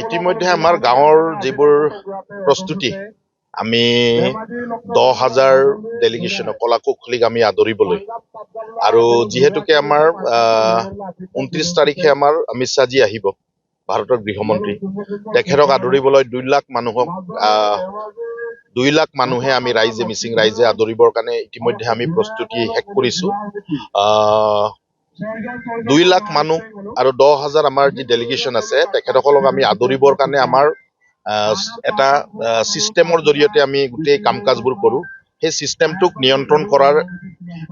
ইতিমধ্যে আমাৰ গাঁৱৰ যিবোৰ প্ৰস্তুতি আমি 10,000 ডেলিগেশ্যন কলা কুশলীক আমি আদৰিবলৈ আৰু যিহেতুকে আমাৰ 29 তাৰিখে আমাৰ অমিত শ্বাহজী আহিব ভাৰতৰ গৃহমন্ত্ৰী তেখেতক আদৰিবলৈ 2 লাখ মানুহক 2 লাখ মানুহে আমি ৰাইজে মিচিং ৰাইজে আদৰিবৰ কাৰণে ইতিমধ্যে আমি প্ৰস্তুতি শেষ কৰিছো 2 লাখ মানুহ আৰু 10,000 আমাৰ যি ডেলিগেশ্যন আছে তেখেতসকলক আমি আদৰিবৰ কাৰণে আমাৰ এটা চিষ্টেমৰ জৰিয়তে আমি গোটেই কাম কাজবোৰ কৰোঁ সেই চিষ্টেমটোক নিয়ন্ত্ৰণ কৰাৰ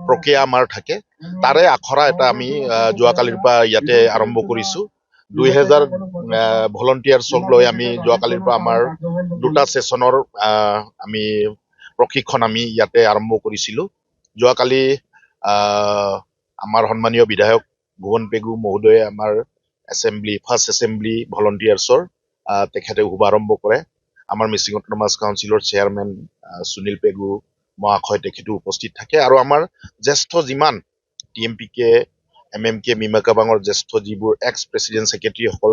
প্ৰক্ৰিয়া আমাৰ থাকে তাৰে আখৰা এটা আমি যোৱাকালিৰ পৰা ইয়াতে আৰম্ভ কৰিছো 2000 ভলণ্টিয়াৰ্ছক লৈ আমি যোৱাকালিৰ পৰা আমাৰ 2টা ছেছনৰ আমি প্ৰশিক্ষণ আমি ইয়াতে আৰম্ভ কৰিছিলো যোৱাকালি আমাৰ সন্মানীয় বিধায়ক ভুৱন পেগু মহোদয়ে আমাৰ ফাৰ্ষ্ট এছেম্বলি ভলণ্টিয়াৰ্ছৰ তেখেতে শুভাৰম্ভ কৰে আমাৰ মিচিং অট'নমাছ কাউন্সিলৰ চেয়াৰমেন সুনীল পেগু মহাশয় তেখেতো উপস্থিত থাকে আৰু আমাৰ জ্যেষ্ঠ যিমান টিএমপিকে এমএমকে মিমাকাবাঙৰ জ্যেষ্ঠ যিবোৰ এক্স প্ৰেচিডেণ্ট ছেক্ৰেটাৰীসকল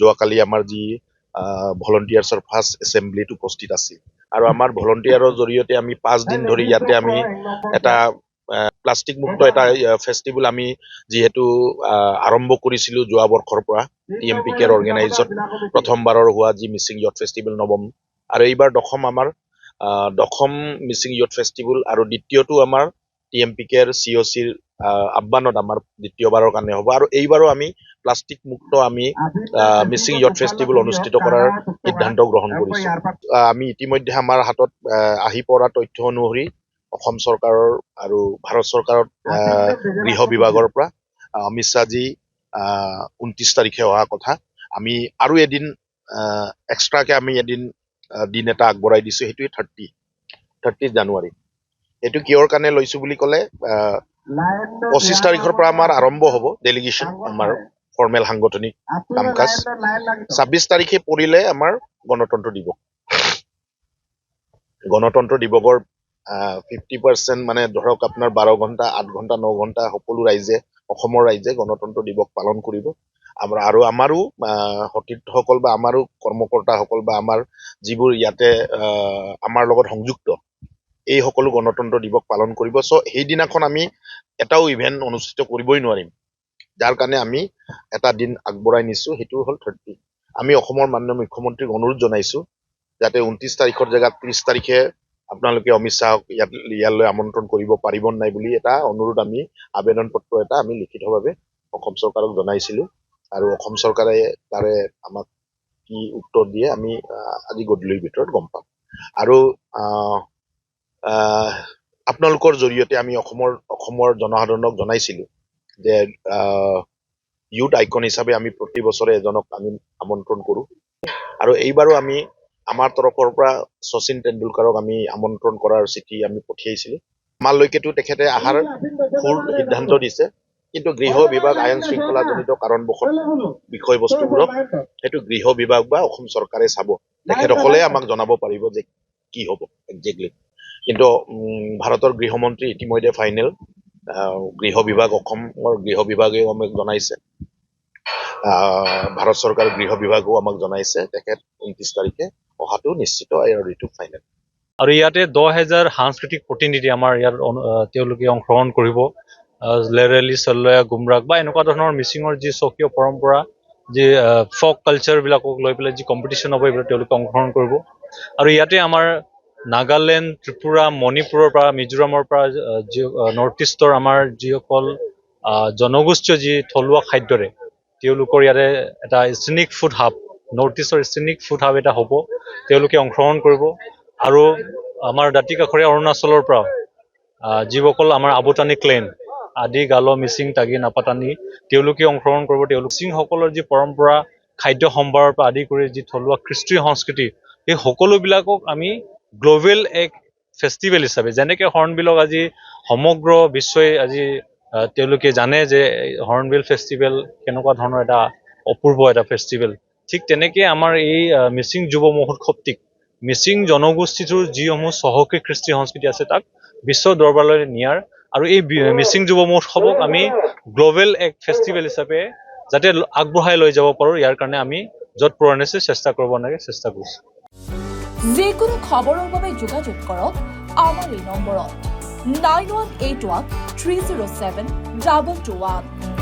যোৱাকালি আমাৰ যি ভলণ্টিয়াৰ্ছৰ ফাৰ্ষ্ট এছেম্বলিত উপস্থিত আছিল আৰু আমাৰ ভলণ্টিয়াৰৰ জৰিয়তে আমি 5 দিন ধৰি ইয়াতে আমি এটা প্লাষ্টিক মুক্ত এটা ফেষ্টিভেল আমি যিহেতু আৰম্ভ কৰিছিলো যোৱা বৰ্ষৰ পৰা টিএমপিকেৰ অৰ্গেনাইজত প্ৰথমবাৰৰ হোৱা যি মিচিং ইয়থ ফেষ্টিভেল নৱম আৰু এইবাৰ দশম মিচিং ইয়থ ফেষ্টিভেল আৰু দ্বিতীয়টো আমাৰ টিএমপিকেৰ চিঅ'চিৰ আহ্বানত আমাৰ দ্বিতীয়বাৰৰ কাৰণে হ'ব আৰু এইবাৰো আমি প্লাষ্টিক মুক্ত আমি মিচিং ইয়থ ফেষ্টিভেল অনুষ্ঠিত কৰাৰ সিদ্ধান্ত গ্ৰহণ কৰিছো আমি ইতিমধ্যে আমাৰ হাতত আহি পৰা তথ্য অনুসৰি অসম চৰকাৰৰ আৰু ভাৰত চৰকাৰৰ গৃহ বিভাগৰ পৰা অমিত শ্বাহজী 29 তাৰিখে অহা কথা আমি আৰু এদিন এক্সট্ৰাকে আমি এদিন দিন এটা আগবঢ়াই দিছো সেইটোৱে 30 জানুৱাৰী এইটো কিহৰ কাৰণে লৈছো বুলি ক'লে 25 তাৰিখৰ পৰা আমাৰ আৰম্ভ হ'ব ডেলিগেশ্যন আমাৰ ফৰ্মেল সাংগঠনিক কাম কাজ 26 তাৰিখে পৰিলে আমাৰ গণতন্ত্ৰ দিৱসৰ 50% মানে ধৰক আপোনাৰ 12 ঘণ্টা 8 ঘণ্টা 9 ঘণ্টা সকলো ৰাইজে অসমৰ ৰাইজে গণতন্ত্ৰ দিৱস পালন কৰিব আৰু আমাৰো সতীৰ্থসকল বা আমাৰো কৰ্মকৰ্তাসকল বা আমাৰ যিবোৰ ইয়াতে আমাৰ লগত সংযুক্ত এই সকলো গণতন্ত্ৰ দিৱস পালন কৰিব চ' সেইদিনাখন আমি এটাও ইভেন্ট অনুষ্ঠিত কৰিবই নোৱাৰিম যাৰ কাৰণে আমি এটা দিন আগবঢ়াই নিছো সেইটো হ'ল 30 আমি অসমৰ মাননীয় মুখ্যমন্ত্ৰীক অনুৰোধ জনাইছো যাতে 29 তাৰিখৰ জেগাত 30 তাৰিখে আপোনালোকে অমিত শ্বাহক ইয়ালৈ আমন্ত্ৰণ কৰিব পাৰিব নাই বুলি এটা অনুৰোধ আমি আবেদন পত্ৰ এটা আমি লিখিতভাৱে অসম চৰকাৰক জনাইছিলো আৰু অসম চৰকাৰে তাৰে আমাক কি উত্তৰ দিয়ে আমি আজি গধূলিৰ ভিতৰত গম পাম আৰু আপোনালোকৰ জৰিয়তে আমি অসমৰ জনসাধাৰণক জনাইছিলো যে ইউথ আইকন হিচাপে আমি প্ৰতি বছৰে এজনক আমি আমন্ত্ৰণ কৰো আৰু এইবাৰো আমি আমাৰ তৰফৰ পৰা শচীন তেণ্ডুলকাৰক আমি আমন্ত্ৰণ কৰাৰ চিঠি আমি পঠিয়াইছিলো আমালৈকেতো তেখেতে আহাৰ সিদ্ধান্ত দিছে কিন্তু গৃহ বিভাগ আইন শৃংখলাজনিত কাৰণবশত বিষয়বস্তুবোৰক সেইটো গৃহ বিভাগ বা অসম চৰকাৰে চাব তেখেতসকলে আমাক জনাব পাৰিব যে কি হ'ব একজেক্টলি কিন্তু ভাৰতৰ গৃহমন্ত্ৰী ইতিমধ্যে ফাইনেল গৃহ বিভাগ অসমৰ গৃহ বিভাগে আমাক জনাইছে ভাৰত চৰকাৰৰ গৃহ বিভাগেও আমাক জনাইছে তেখেত 29 তাৰিখে অহাটো নিশ্চিত আৰু এইটো ফাইনেল আৰু ইয়াতে 10,000 সাংস্কৃতিক প্ৰতিনিধি আমাৰ ইয়াত তেওঁলোকে অংশগ্ৰহণ কৰিব লেৰেলি চলয়া গুমৰাগ বা এনেকুৱা ধৰণৰ মিচিঙৰ যি স্বকীয় পৰম্পৰা যি ফক কালচাৰবিলাকক লৈ পেলাই যি কম্পিটিশ্যন হ'ব এইবিলাক তেওঁলোকে অংশগ্ৰহণ কৰিব আৰু ইয়াতে আমাৰ নাগালেণ্ড ত্ৰিপুৰা মণিপুৰৰ পৰা মিজোৰামৰ পৰা যি নৰ্থ ইষ্টৰ আমাৰ যিসকল জনগোষ্ঠীয় যি থলুৱা খাদ্যৰে তেওঁলোকৰ ইয়াতে এটা স্নিক ফুড হাব নৰ্থ ইষ্টৰ স্নিক ফুড হাব এটা হ'ব তেওঁলোকে অংশগ্ৰহণ কৰিব আৰু আমাৰ দাঁতি কাষৰীয়া অৰুণাচলৰ পৰা যিসকল আমাৰ আবুতানি ক্লেন আদি গালো মিচিং তাগি নাপাতানি তেওঁলোকে অংশগ্ৰহণ কৰিব মিচিংসকলৰ যি পৰম্পৰা খাদ্য সম্ভাৰৰ পৰা আদি কৰি যি থলুৱা কৃষ্টি সংস্কৃতি এই সকলোবিলাকক আমি গ্ল'বেল এক ফেষ্টিভেল হিচাপে, যেনেকৈ হৰ্ণবিলক আজি সমগ্ৰ বিশ্বই আজি তেওঁলোকে জানে যে হৰ্ণবিল ফেষ্টিভেল কেনেকুৱা ধৰণৰ এটা অপূৰ্ব এটা ফেষ্টিভেল, ঠিক তেনেকৈ আমাৰ এই মিচিং যুৱ মহোৎসৱটিক মিচিং জনগোষ্ঠীটোৰ যিসমূহ চহকী কৃষ্টি সংস্কৃতি আছে তাক বিশ্ব দৰবাৰলৈ নিয়াৰ আৰু এই মিচিং যুৱ মহোৎসৱক আমি গ্ল'বেল এক ফেষ্টিভেল হিচাপে যাতে আগবঢ়াই লৈ যাব পাৰোঁ, ইয়াৰ কাৰণে আমি য'ত পৰণেছে চেষ্টা কৰিব লাগে, চেষ্টা কৰিছোঁ। যিকোনো খবৰৰ বাবে যোগাযোগ কৰক আমাৰ এই নম্বৰত 9181 307 221।